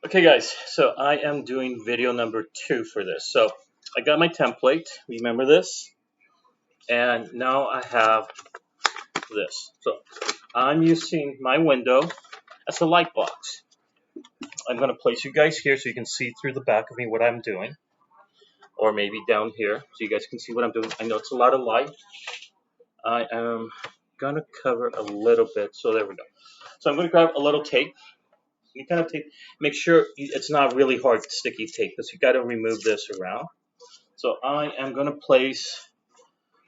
Okay, guys, so I am doing video number 2 for this. So I got my template, remember this? And now I have this. So I'm using my window as a light box. I'm going to place you guys here so you can see through the back of me what I'm doing. Or maybe down here so you guys can see what I'm doing. I know it's a lot of light. I am going to cover a little bit. So there we go. So I'm going to grab a little tape. You kind of tape. Make sure it's not really hard sticky tape because you got to remove this around. So I am going to place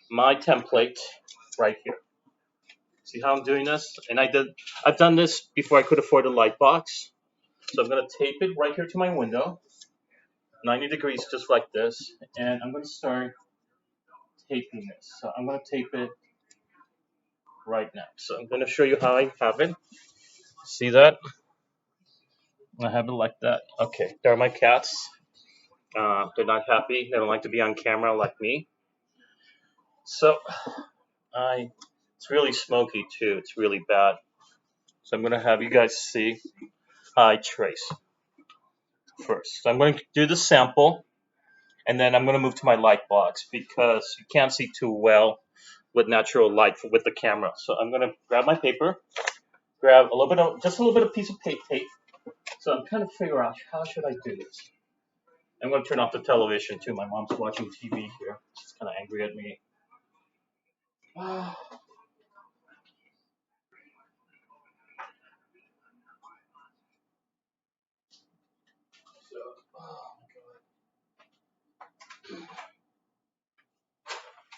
my template right here. See how I'm doing this? And I've done this before I could afford a light box. So I'm going to tape it right here to my window, 90 degrees, just like this. And I'm going to start taping this. So I'm going to tape it right now. So I'm going to show you how I have it. See that? I have it like that. Okay, there are my cats. They're not happy. They don't like to be on camera like me. So it's really smoky too. It's really bad. So I'm going to have you guys see how I trace first. So I'm going to do the sample, and then I'm going to move to my light box because you can't see too well with natural light with the camera. So I'm going to grab my paper, grab a little bit of, just a little bit of piece of tape. So I'm kind of figure out how should I do this. I'm going to turn off the television too. My mom's watching TV here. She's kind of angry at me.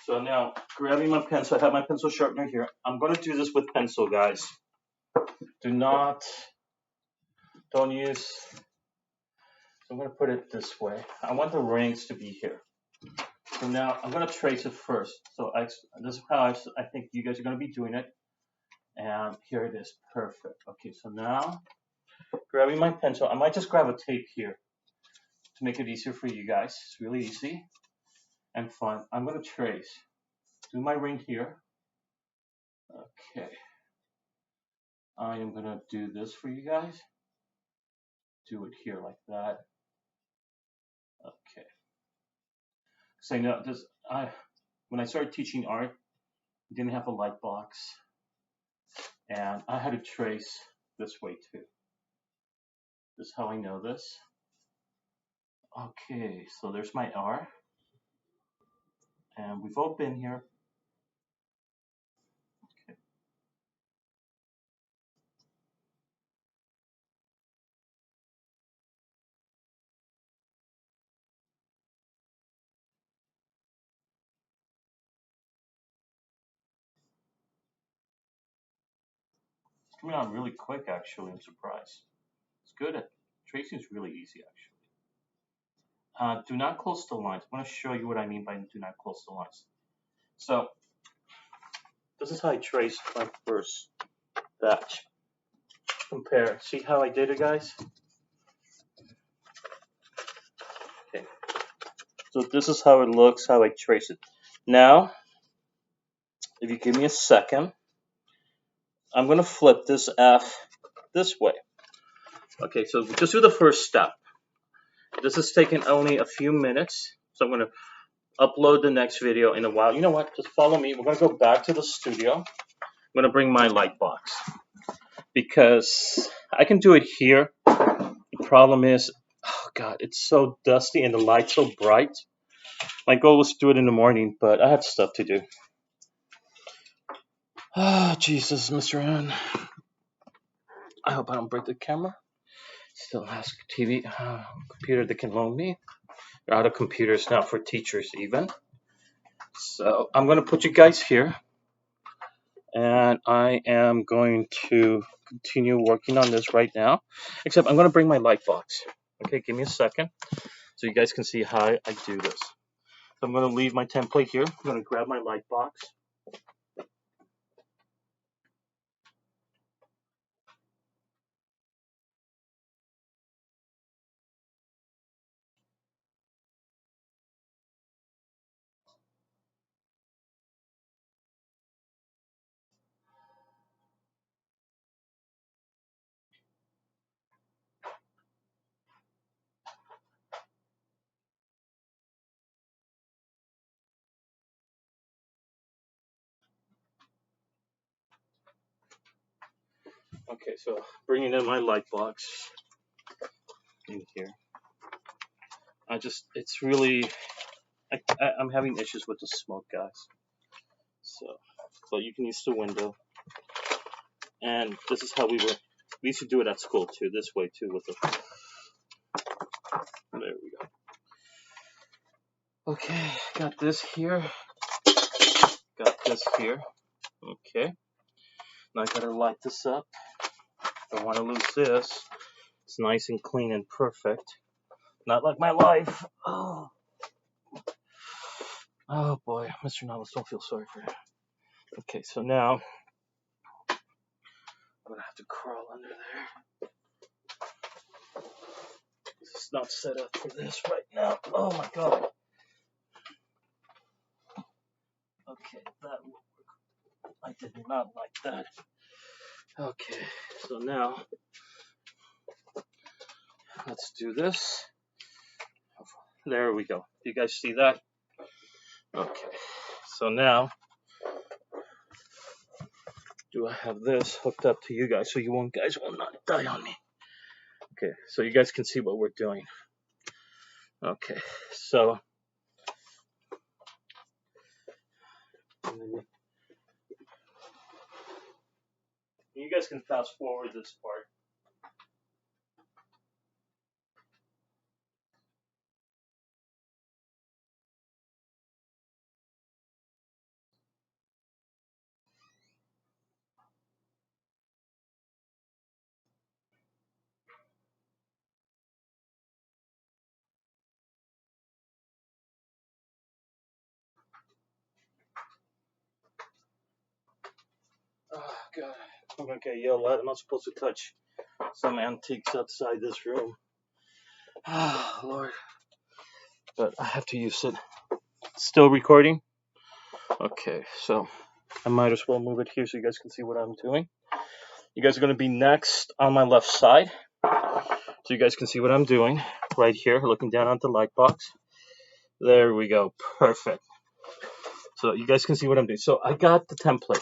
So now, grabbing my pencil, I have my pencil sharpener here. I'm going to do this with pencil, guys. Don't use, so I'm going to put it this way. I want the rings to be here. So now I'm going to trace it first. So this is how I think you guys are going to be doing it. And here it is, perfect. Okay, so now, grabbing my pencil, I might just grab a tape here to make it easier for you guys. It's really easy and fun. I'm going to trace. Do my ring here. Okay. I am going to do this for you guys. Do it here like that. Okay. So now, when I started teaching art, I didn't have a light box, and I had to trace this way too. This is how I know this. Okay, so there's my R, and we've all been here. Okay. It's coming on really quick, actually. I'm surprised. It's good. Tracing is really easy, actually. Do not close the lines. I want to show you what I mean by do not close the lines. So this is how I traced my first batch. Compare. See how I did it, guys? Okay. So this is how it looks, how I trace it. Now, if you give me a second, I'm going to flip this F this way. Okay, so just do the first step. This is taking only a few minutes, so I'm going to upload the next video in a while. You know what? Just follow me. We're going to go back to the studio. I'm going to bring my light box because I can do it here. The problem is, oh God, it's so dusty and the light's so bright. My goal was to do it in the morning, but I had stuff to do. Ah, Jesus, Mr. N. I hope I don't break the camera. Still has TV, computer that can loan me. They're out of computers now for teachers even. So I'm going to put you guys here. And I am going to continue working on this right now. Except I'm going to bring my light box. Okay, give me a second. So you guys can see how I do this. So I'm going to leave my template here. I'm going to grab my light box. Okay, so bringing in my light box in here. It's really, I'm having issues with the smoke, guys. So, but you can use the window. And this is how we used to do it at school too, this way too, with the, there we go. Okay, got this here. Got this here. Okay. Now I gotta light this up. Don't want to lose this. It's nice and clean and perfect. Not like my life. Oh boy, Mr. Navas, don't feel sorry for him. Okay, so now I'm gonna have to crawl under there. This is not set up for this right now. Oh my god. Okay, that will work. I did not like that. Okay, so now let's do this. There we go. Do you guys see that? Okay, so now do I have this hooked up to you guys so you guys will not die on me? Okay, so you guys can see what we're doing. Okay, so you guys can fast forward this part. Oh god, I'm gonna get yelled at. I'm not supposed to touch some antiques outside this room. Ah, Lord. But I have to use it. Still recording? Okay, so I might as well move it here so you guys can see what I'm doing. You guys are going to be next on my left side. So you guys can see what I'm doing right here, looking down on the light box. There we go. Perfect. So you guys can see what I'm doing. So I got the template.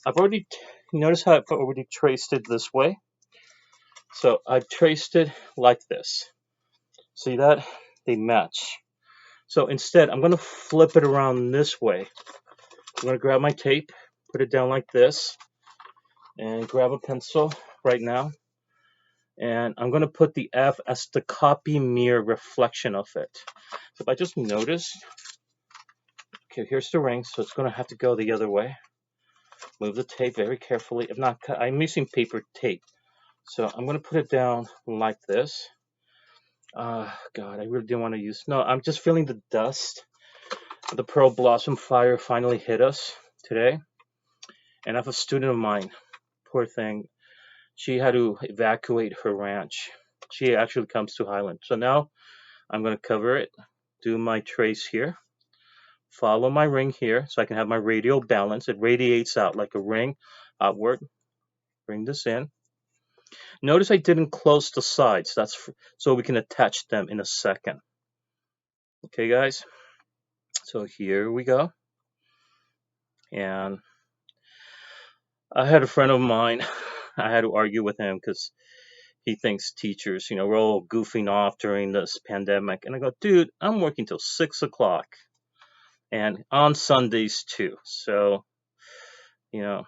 I've already, notice how I've already traced it this way. So I've traced it like this. See that? They match. So instead, I'm going to flip it around this way. I'm going to grab my tape, put it down like this, and grab a pencil right now. And I'm going to put the F as the copy mirror reflection of it. So if I just notice, okay, here's the ring, so it's going to have to go the other way. Move the tape very carefully. If not, I'm using paper tape. So I'm going to put it down like this. God, I really didn't want to use, no, I'm just feeling the dust. The Pearl Blossom fire finally hit us today. And I have a student of mine, poor thing, she had to evacuate her ranch. She actually comes to Highland. So now I'm going to cover it, do my trace here, follow my ring here so I can have my radial balance. It radiates out like a ring outward. Bring this in. Notice I didn't close the sides. That's so we can attach them in a second. Okay, guys? So here we go. And I had a friend of mine, I had to argue with him because he thinks teachers, we're all goofing off during this pandemic. And I go, dude, I'm working till 6 o'clock and on Sundays too. So, and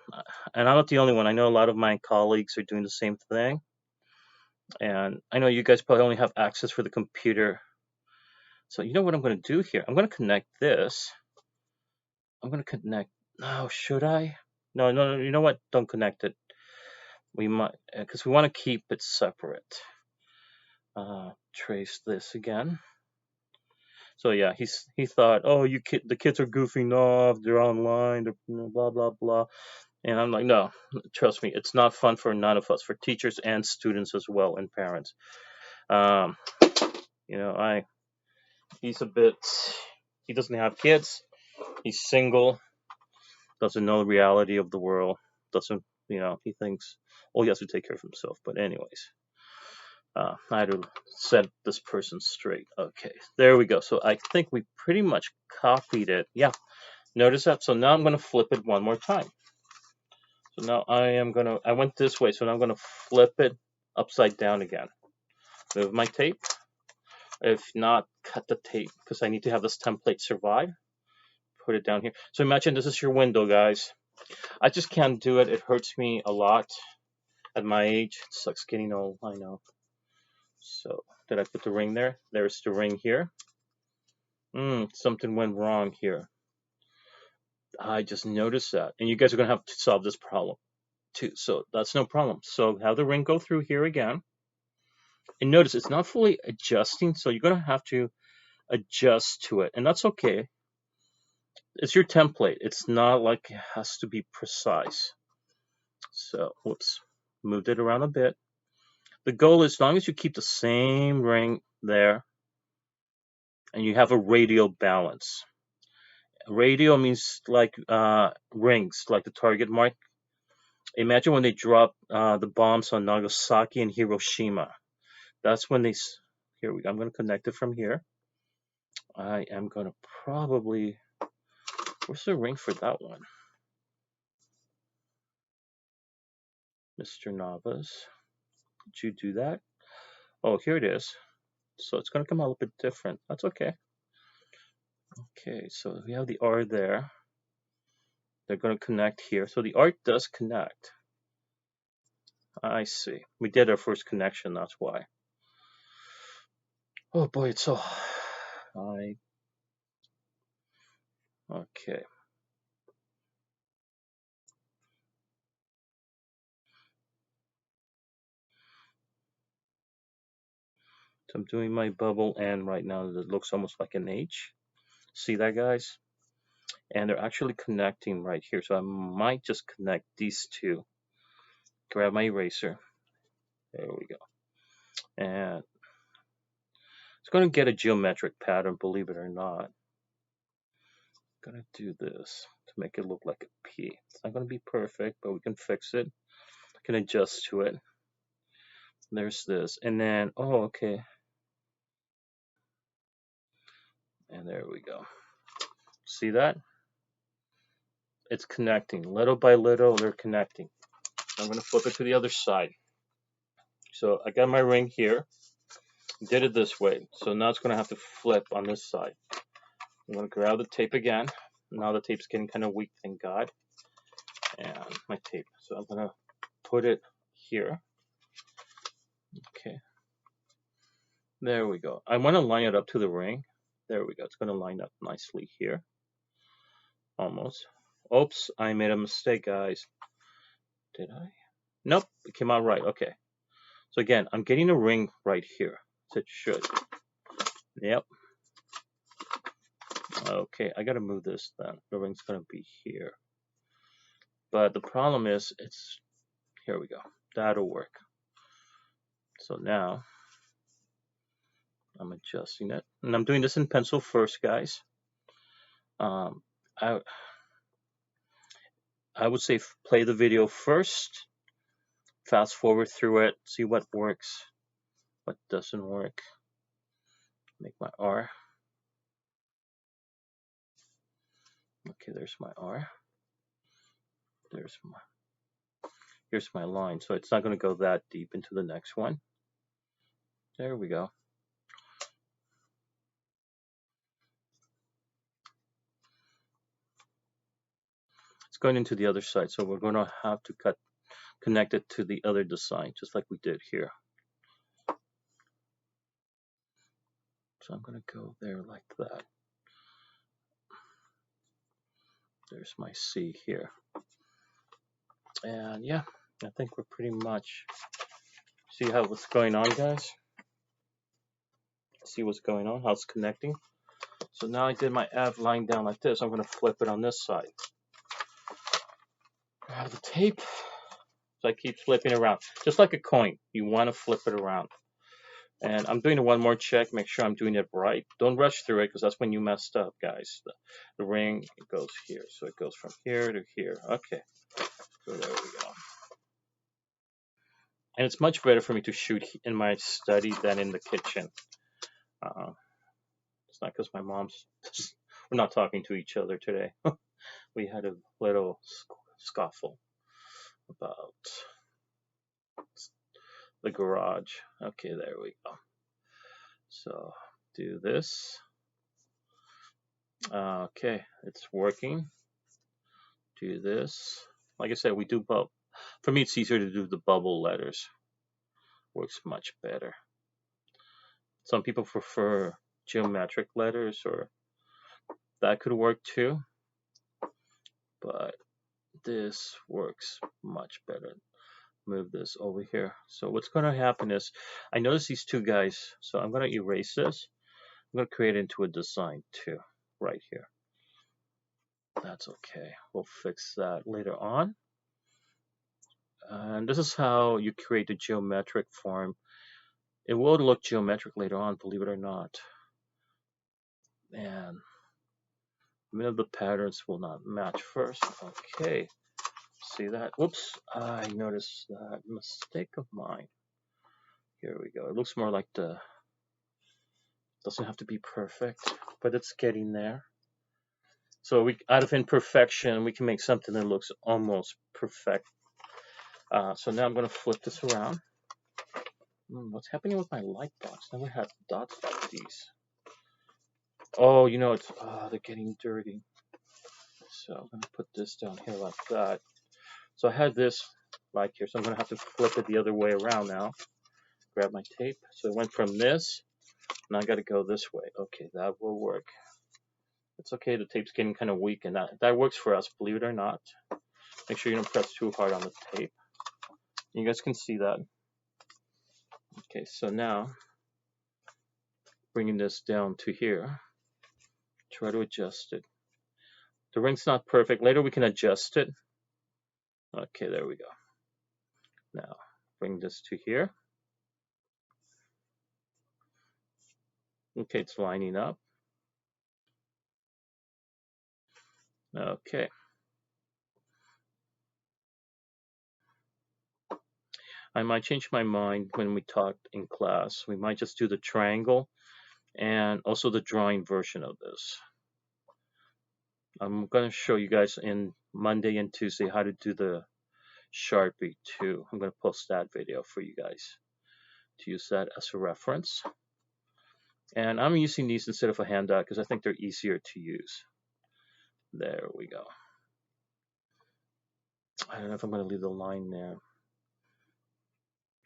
I'm not the only one. I know a lot of my colleagues are doing the same thing. And I know you guys probably only have access for the computer. So you know what I'm going to do here? I'm going to connect this. I'm going to connect. No, should I? No. You know what? Don't connect it. We might, because we want to keep it separate. Trace this again. So yeah, he thought, oh, the kids are goofing off, they're online, they're blah blah blah, and I'm like, no, trust me, it's not fun for none of us, for teachers and students as well, and parents. He's a bit, he doesn't have kids, he's single, doesn't know the reality of the world, doesn't, he thinks, oh, he has to take care of himself. But anyways. I had to set this person straight. Okay, there we go. So I think we pretty much copied it. Yeah, notice that. So now I'm going to flip it one more time. So now I went this way, so now I'm gonna flip it upside down again. Move my tape. If not, cut the tape because I need to have this template survive. Put it down here. So imagine this is your window, guys. I just can't do it. It hurts me a lot at my age. It sucks getting old, I know. So did I put the ring there? There's the ring here. Something went wrong here. I just noticed that. And you guys are going to have to solve this problem too. So that's no problem. So have the ring go through here again. And notice it's not fully adjusting. So you're going to have to adjust to it. And that's okay. It's your template. It's not like it has to be precise. So, whoops. Moved it around a bit. The goal is as long as you keep the same ring there and you have a radial balance. Radial means like rings, like the target mark. Imagine when they dropped the bombs on Nagasaki and Hiroshima. That's when they. Here we go. I'm going to connect it from here. I am going to probably. Where's the ring for that one? Mr. Navas. Did you do that? Oh, here it is. So it's going to come out a little bit different. That's okay. Okay, so we have the R there. They're going to connect here. So the R does connect. I see. We did our first connection, that's why. Oh boy, it's so high. Okay. So I'm doing my bubble and right now it looks almost like an H. See that, guys? And they're actually connecting right here. So I might just connect these two. Grab my eraser. There we go. And it's going to get a geometric pattern, believe it or not. I'm going to do this to make it look like a P. It's not going to be perfect, but we can fix it. I can adjust to it. There's this. And then, oh, okay. And there we go. See that? It's connecting. Little by little, they're connecting. I'm going to flip it to the other side. So I got my ring here. Did it this way. So now it's going to have to flip on this side. I'm going to grab the tape again. Now the tape's getting kind of weak, thank God. And my tape. So I'm going to put it here. Okay. There we go. I want to line it up to the ring. There we go. It's going to line up nicely here. Almost. Oops, I made a mistake, guys. Did I? Nope, it came out right. Okay. So again, I'm getting a ring right here. So it should. Yep. Okay, I gotta move this then. The ring's gonna be here. But the problem is, here we go. That'll work. So now, I'm adjusting it. And I'm doing this in pencil first, guys. I would say play the video first. Fast forward through it. See what works. What doesn't work. Make my R. Okay, there's my R. Here's my line. So it's not going to go that deep into the next one. There we go. It's going into the other side. So we're going to have to connect it to the other design, just like we did here. So I'm going to go there like that. There's my C here. And yeah, I think we're pretty much, see what's going on, guys? See what's going on, how it's connecting. So now I did my F line down like this. I'm going to flip it on this side. I have the tape. So I keep flipping around. Just like a coin, you want to flip it around. And I'm doing one more check, make sure I'm doing it right. Don't rush through it because that's when you messed up, guys. The ring, it goes here. So it goes from here to here. Okay. So there we go. And it's much better for me to shoot in my study than in the kitchen. It's not because my mom's, we're not talking to each other today. We had a little scuffle. about the garage. Okay, there we go. So do this. Okay, it's working. Do this. Like I said, we do bubble. For me, it's easier to do the bubble letters. Works much better. Some people prefer geometric letters, or that could work too. But this works much better. Move this over here. So what's going to happen is, I notice these two guys, so I'm going to erase this. I'm going to create it into a design too, right here. That's okay. We'll fix that later on. And this is how you create the geometric form. It will look geometric later on, believe it or not. And many of the patterns will not match first. Okay, see that? Whoops, I noticed that mistake of mine. Here we go. It looks more like the, doesn't have to be perfect, but it's getting there. So we, out of imperfection, we can make something that looks almost perfect. So now I'm going to flip this around. What's happening with my light box? Never had dots like these. Oh, you know, it's, they're getting dirty. So I'm going to put this down here like that. So I had this like here, so I'm going to have to flip it the other way around now. Grab my tape. So it went from this, and I got to go this way. Okay, that will work. It's okay, the tape's getting kind of weak, and that works for us, believe it or not. Make sure you don't press too hard on the tape. You guys can see that. Okay, so now, bringing this down to here, try to adjust it. The ring's not perfect. Later we can adjust it. Okay, there we go. Now, bring this to here. Okay, it's lining up. Okay. I might change my mind when we talked in class. We might just do the triangle and also the drawing version of this. I'm going to show you guys in Monday and Tuesday how to do the Sharpie too. I'm going to post that video for you guys to use that as a reference. And I'm using these instead of a handout because I think they're easier to use. There we go. I don't know if I'm going to leave the line there.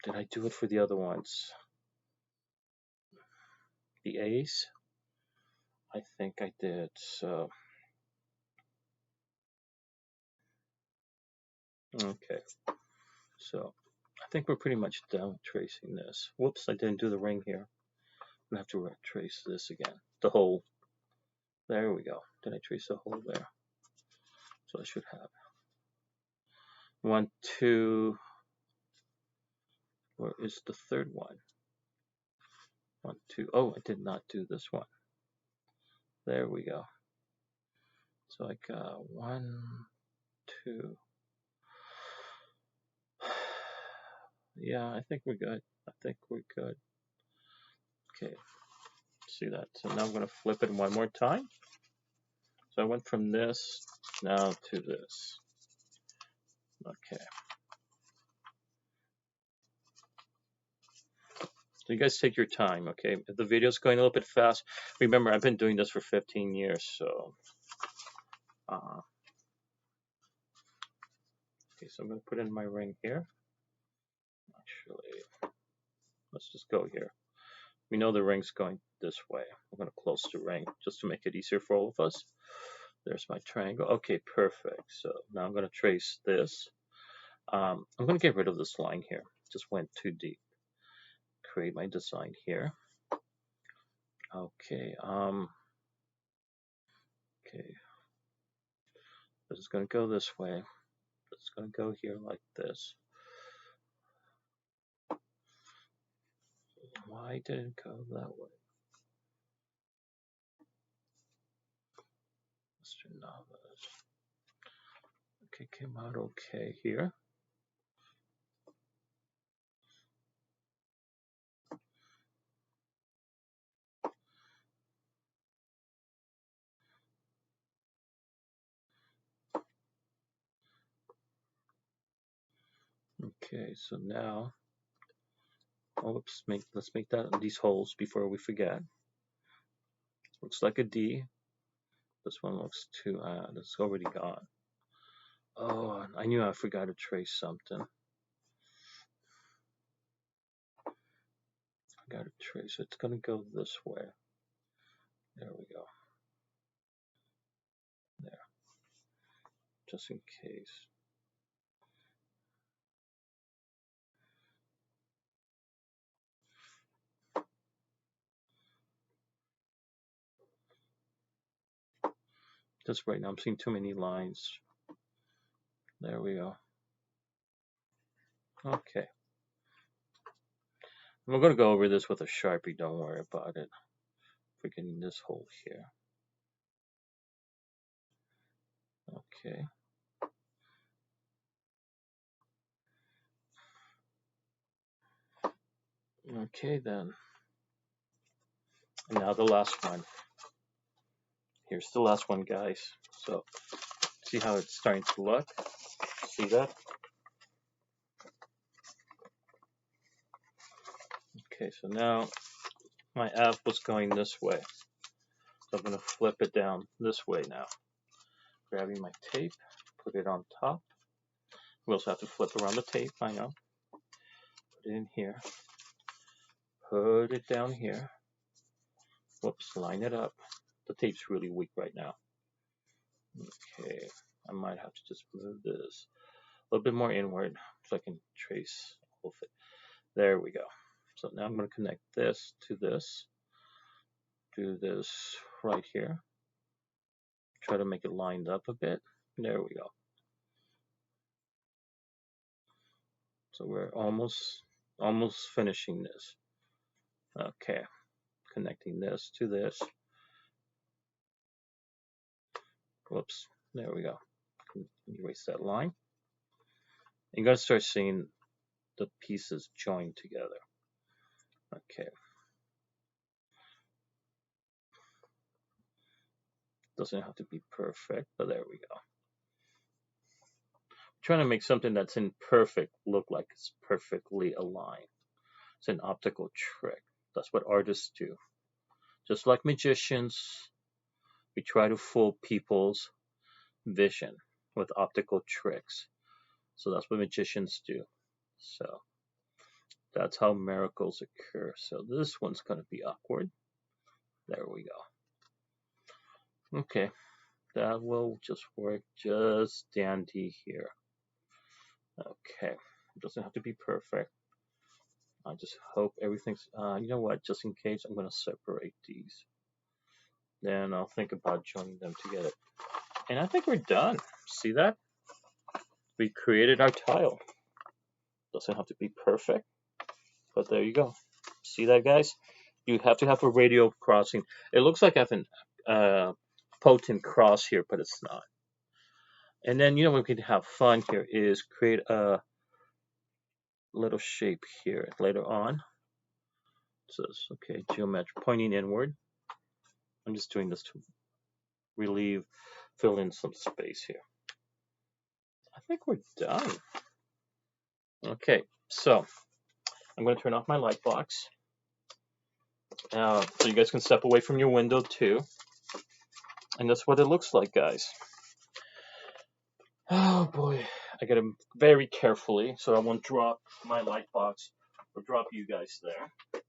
Did I do it for the other ones? The A's? I think I did. So, okay. So, I think we're pretty much done tracing this. Whoops, I didn't do the ring here. I'm going to have to trace this again. The hole. There we go. Did I trace the hole there? So I should have 1, 2. Where is the third one? 1, 2. Oh, I did not do this one. There we go. So I got 1, 2. Yeah, I think we're good. I think we're good. Okay, see that. So now I'm going to flip it one more time. So I went from this now to this. Okay. So you guys take your time, okay? If the video's going a little bit fast, remember I've been doing this for 15 years, so. Okay, so I'm going to put in my ring here. Actually, let's just go here. We know the ring's going this way. I'm going to close the ring just to make it easier for all of us. There's my triangle. Okay, perfect. So now I'm going to trace this. I'm going to get rid of this line here. Just went too deep. Create my design here. Okay. Okay. This is going to go this way. It's going to go here like this. Why did it go that way? Mr. Navas. Okay, came out okay here. Okay, so now, let's make that these holes before we forget. Looks like a D. This one looks too, that's already gone. Oh, I knew I forgot to trace something. I got to trace. It's gonna go this way. There we go. There. Just in case. Just right now, I'm seeing too many lines. There we go. Okay. We're going to go over this with a Sharpie. Don't worry about it. We're getting this hole here. Okay. Okay, then. And now the last one. Here's the last one, guys. So, see how it's starting to look? See that? Okay, so now my F was going this way. So I'm going to flip it down this way now. Grabbing my tape, put it on top. We also have to flip around the tape, I know. Put it in here. Put it down here. Whoops, line it up. The tape's really weak right now. Okay, I might have to just move this a little bit more inward so I can trace all of it. There we go. So now I'm going to connect this to this. Do this right here. Try to make it lined up a bit. There we go. So we're almost finishing this. Okay, connecting this to this. Whoops, there we go. Erase that line. You gotta start seeing the pieces join together. Okay. Doesn't have to be perfect, but there we go. Trying to make something that's imperfect look like it's perfectly aligned. It's an optical trick. That's what artists do. Just like magicians, we try to fool people's vision with optical tricks. So that's what magicians do. So that's how miracles occur. So this one's going to be awkward. There we go. Okay, that will just work just dandy here. Okay, it doesn't have to be perfect. I just hope everything's, you know what, just in case, I'm going to separate these. Then I'll think about joining them together. And I think we're done. See that? We created our tile. Doesn't have to be perfect, but there you go. See that, guys? You have to have a radial crossing. It looks like I have a potent cross here, but it's not. And then, you know, what we can have fun here is create a little shape here later on. So it's okay, geometric, pointing inward. I'm just doing this to fill in some space here. I think we're done. Okay, so I'm going to turn off my light box. So you guys can step away from your window too. And that's what it looks like, guys. Oh boy, I got to very carefully so I won't drop my light box or drop you guys there.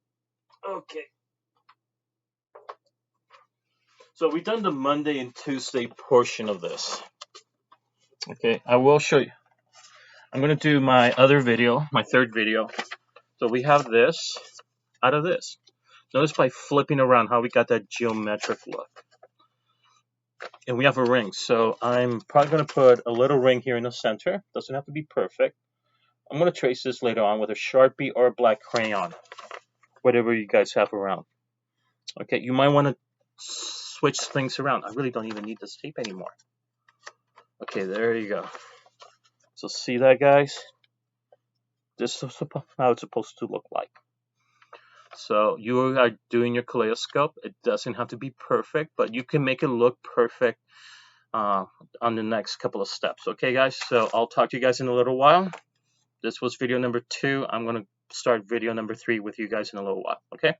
Okay. So we've done the Monday and Tuesday portion of this. Okay, I will show you. I'm going to do my other video, my third video. So we have this out of this. Notice by flipping around how we got that geometric look. And we have a ring. So I'm probably going to put a little ring here in the center. Doesn't have to be perfect. I'm going to trace this later on with a Sharpie or a black crayon. Whatever you guys have around. Okay, you might want to switch things around. I really don't even need this tape anymore. Okay, there you go. So see that, guys? This is how it's supposed to look like. So you are doing your kaleidoscope. It doesn't have to be perfect, but you can make it look perfect on the next couple of steps. Okay, guys? So I'll talk to you guys in a little while. this was video number 2. I'm going to start video number 3 with you guys in a little while. Okay.